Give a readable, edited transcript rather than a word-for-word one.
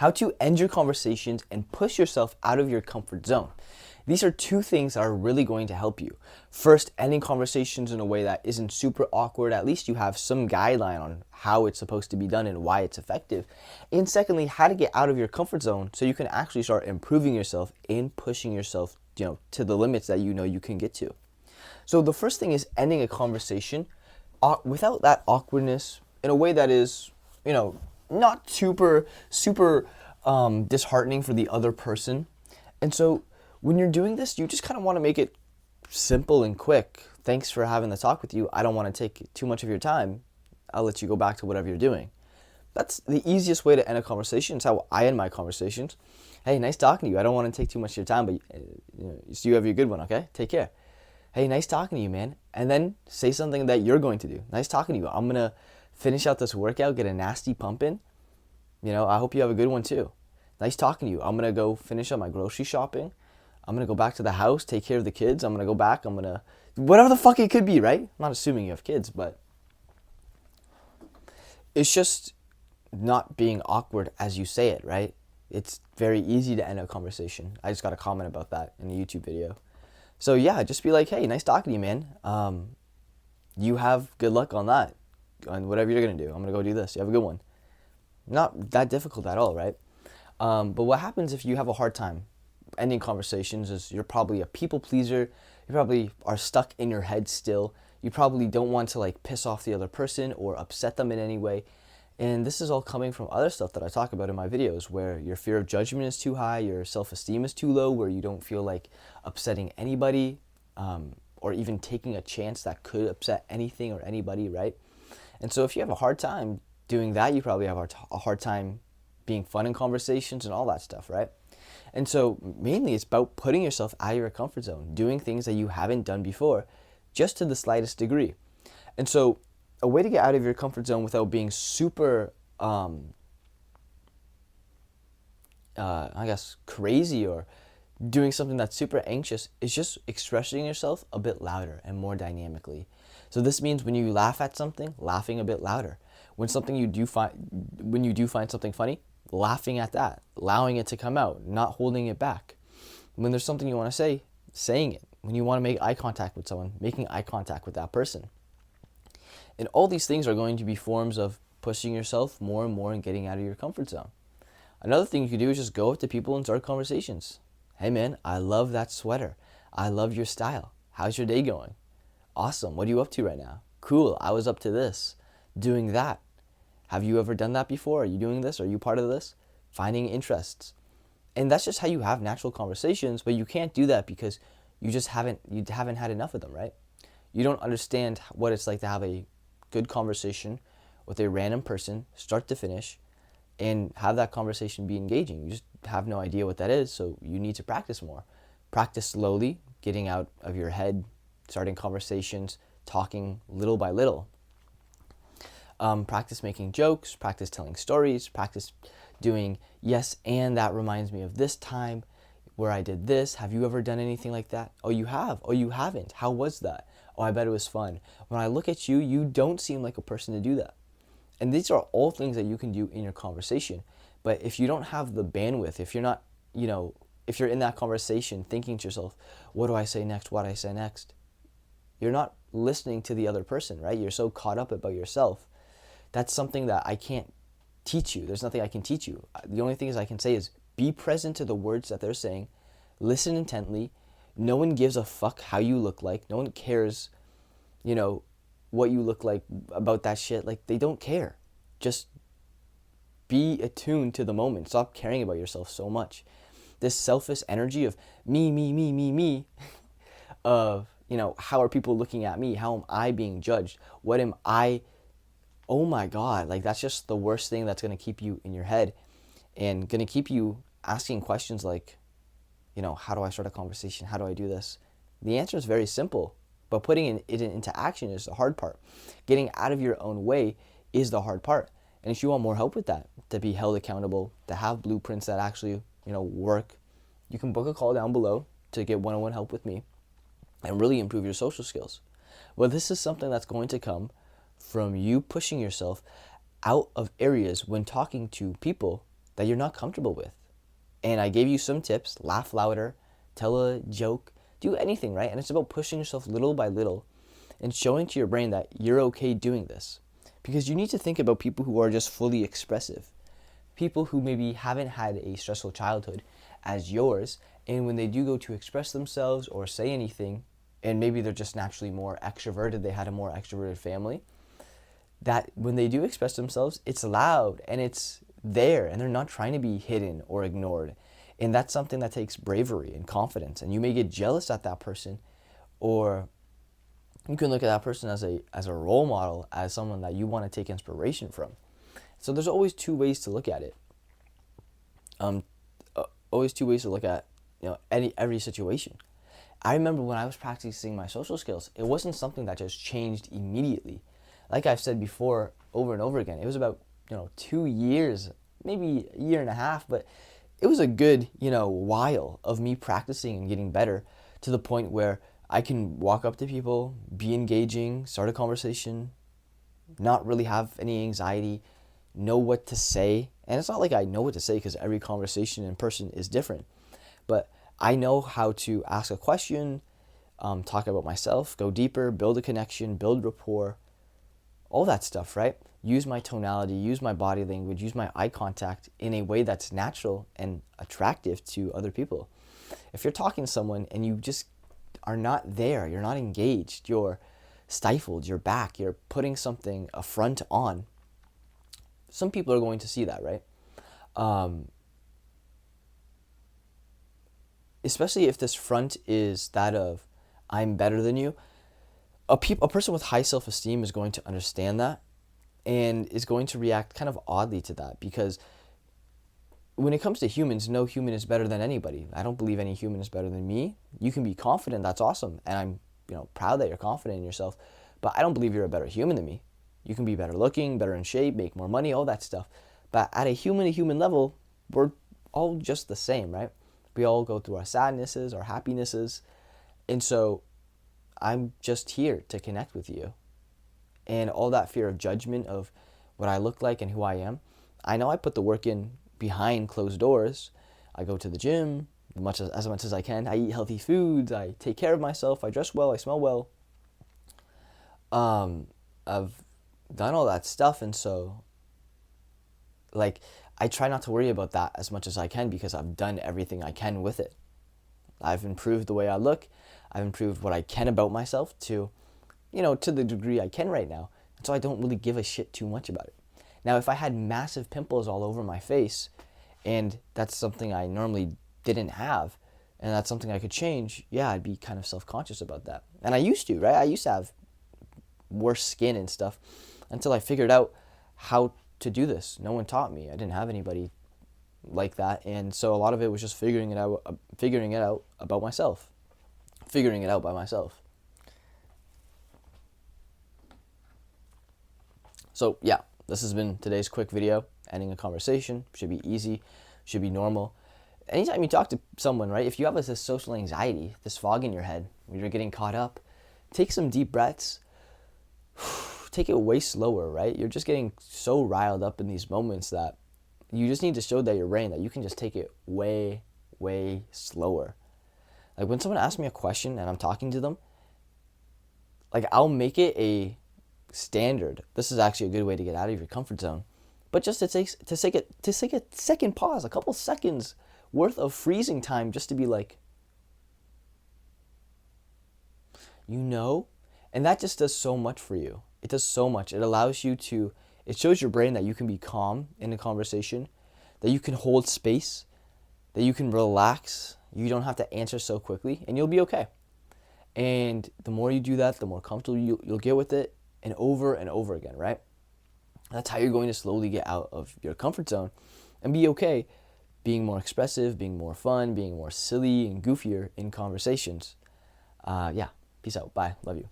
how to end your conversations and push yourself out of your comfort zone. These are two things that are really going to help you. First, ending conversations in a way that isn't super awkward. At least you have some guideline on how it's supposed to be done and why it's effective. And secondly, how to get out of your comfort zone so you can actually start improving yourself and pushing yourself, to the limits that you can get to. So the first thing is ending a conversation without that awkwardness in a way that is, not super disheartening for the other person. And so when you're doing this, you just kind of want to make it simple and quick. Thanks for having the talk with you. I don't want to take too much of your time. I'll let you go back to whatever you're doing. That's the easiest way to end a conversation. It's how I end my conversations. Hey, nice talking to you. I don't want to take too much of your time, but you have your good one, okay? Take care. Hey, nice talking to you, man. And then say something that you're going to do. Nice talking to you. I'm going to finish out this workout, get a nasty pump in. I hope you have a good one too. Nice talking to you. I'm going to go finish up my grocery shopping. I'm going to go back to the house, take care of the kids. I'm going to go back. I'm going to, whatever the fuck it could be, right? I'm not assuming you have kids, but it's just not being awkward as you say it, right? It's very easy to end a conversation. I just got a comment about that in a YouTube video. So yeah, just be like, hey, nice talking to you, man. You have good luck on that, on whatever you're going to do. I'm going to go do this. You have a good one. Not that difficult at all, right? But what happens if you have a hard time ending conversations is you're probably a people pleaser. You probably are stuck in your head still. You probably don't want to piss off the other person or upset them in any way. And this is all coming from other stuff that I talk about in my videos where your fear of judgment is too high, your self-esteem is too low, where you don't feel like upsetting anybody or even taking a chance that could upset anything or anybody, right? And so if you have a hard time doing that, you probably have a hard time being fun in conversations and all that stuff, right? And so mainly it's about putting yourself out of your comfort zone, doing things that you haven't done before, just to the slightest degree. And so a way to get out of your comfort zone without being super, crazy or doing something that's super anxious is just expressing yourself a bit louder and more dynamically. So this means when you laugh at something, laughing a bit louder. When you do find something funny, laughing at that, allowing it to come out, not holding it back. When there's something you want to say, saying it. When you want to make eye contact with someone, making eye contact with that person. And all these things are going to be forms of pushing yourself more and more and getting out of your comfort zone. Another thing you can do is just go up to people and start conversations. Hey man, I love that sweater. I love your style. How's your day going? Awesome. What are you up to right now? Cool. I was up to this, doing that. Have you ever done that before? Are you doing this? Are you part of this? Finding interests. And that's just how you have natural conversations, but you can't do that because you haven't had enough of them, right? You don't understand what it's like to have a good conversation with a random person, start to finish, and have that conversation be engaging. You just have no idea what that is, so you need to practice more. Practice slowly, getting out of your head, starting conversations, talking little by little. Practice making jokes, practice telling stories, practice doing yes, and that reminds me of this time where I did this. Have you ever done anything like that? Oh, you have. Oh, you haven't. How was that? Oh, I bet it was fun. When I look at you, you don't seem like a person to do that. And these are all things that you can do in your conversation. But if you don't have the bandwidth, if you're not, if you're in that conversation thinking to yourself, what do I say next? What do I say next? You're not listening to the other person, right? You're so caught up about yourself. That's something that I can't teach you. There's nothing I can teach you. The only things I can say is be present to the words that they're saying. Listen intently. No one gives a fuck how you look like. No one cares, what you look like about that shit. They don't care. Just be attuned to the moment. Stop caring about yourself so much. This selfish energy of me, of, how are people looking at me? How am I being judged? What am I? Oh my God, that's just the worst thing that's going to keep you in your head and going to keep you asking questions like, how do I start a conversation? How do I do this? The answer is very simple, but putting it into action is the hard part. Getting out of your own way is the hard part. And if you want more help with that, to be held accountable, to have blueprints that actually, work, you can book a call down below to get one-on-one help with me and really improve your social skills. Well, this is something that's going to come from you pushing yourself out of areas when talking to people that you're not comfortable with. And I gave you some tips: laugh louder, tell a joke, do anything, right? And it's about pushing yourself little by little and showing to your brain that you're okay doing this. Because you need to think about people who are just fully expressive, people who maybe haven't had a stressful childhood as yours, and when they do go to express themselves or say anything, and maybe they're just naturally more extroverted, they had a more extroverted family, that when they do express themselves, it's loud and it's there, and they're not trying to be hidden or ignored. And that's something that takes bravery and confidence. And you may get jealous at that person, or you can look at that person as a role model, as someone that you want to take inspiration from. So there's always two ways to look at it. Always two ways to look at every situation. I remember when I was practicing my social skills, it wasn't something that just changed immediately. Like I've said before, over and over again, it was about 2 years, maybe a year and a half, but it was a good while of me practicing and getting better, to the point where I can walk up to people, be engaging, start a conversation, not really have any anxiety, know what to say. And it's not like I know what to say, because every conversation in person is different. But I know how to ask a question, talk about myself, go deeper, build a connection, build rapport, all that stuff, right? Use my tonality, use my body language, use my eye contact in a way that's natural and attractive to other people. If you're talking to someone and you just are not there, you're not engaged, you're stifled, you're back, you're putting something, a front on, some people are going to see that, right? Especially if this front is that of, I'm better than you. A person with high self-esteem is going to understand that and is going to react kind of oddly to that, because when it comes to humans, no human is better than anybody. I don't believe any human is better than me. You can be confident, that's awesome, and I'm proud that you're confident in yourself, but I don't believe you're a better human than me. You can be better looking, better in shape, make more money, all that stuff, but at a human to human level, we're all just the same, right? We all go through our sadnesses, our happinesses, and so I'm just here to connect with you. And all that fear of judgment of what I look like and who I am, I know I put the work in behind closed doors. I go to the gym as much as I can. I eat healthy foods. I take care of myself. I dress well. I smell well. I've done all that stuff, and so I try not to worry about that as much as I can, because I've done everything I can with it. I've improved the way I look. I've improved what I can about myself to the degree I can right now. And so I don't really give a shit too much about it. Now, if I had massive pimples all over my face, and that's something I normally didn't have, and that's something I could change, yeah, I'd be kind of self-conscious about that. And I used to, right? I used to have worse skin and stuff until I figured out how to do this. No one taught me. I didn't have anybody like that. And so a lot of it was just figuring it out by myself. So yeah, this has been today's quick video, ending a conversation. Should be easy, should be normal. Anytime you talk to someone, right, if you have this social anxiety, this fog in your head, when you're getting caught up, take some deep breaths. Take it way slower, right? You're just getting so riled up in these moments that you just need to show that your brain that you can just take it way, way slower. Like when someone asks me a question and I'm talking to them, I'll make it a standard. This is actually a good way to get out of your comfort zone. But just to take a second pause, a couple seconds worth of freezing time, just to be like, and that just does so much for you. It does so much. It allows you to, it shows your brain that you can be calm in a conversation, that you can hold space, that you can relax. You don't have to answer so quickly, and you'll be okay. And the more you do that, the more comfortable you'll get with it, and over again, right? That's how you're going to slowly get out of your comfort zone and be okay being more expressive, being more fun, being more silly and goofier in conversations. Yeah, peace out. Bye. Love you.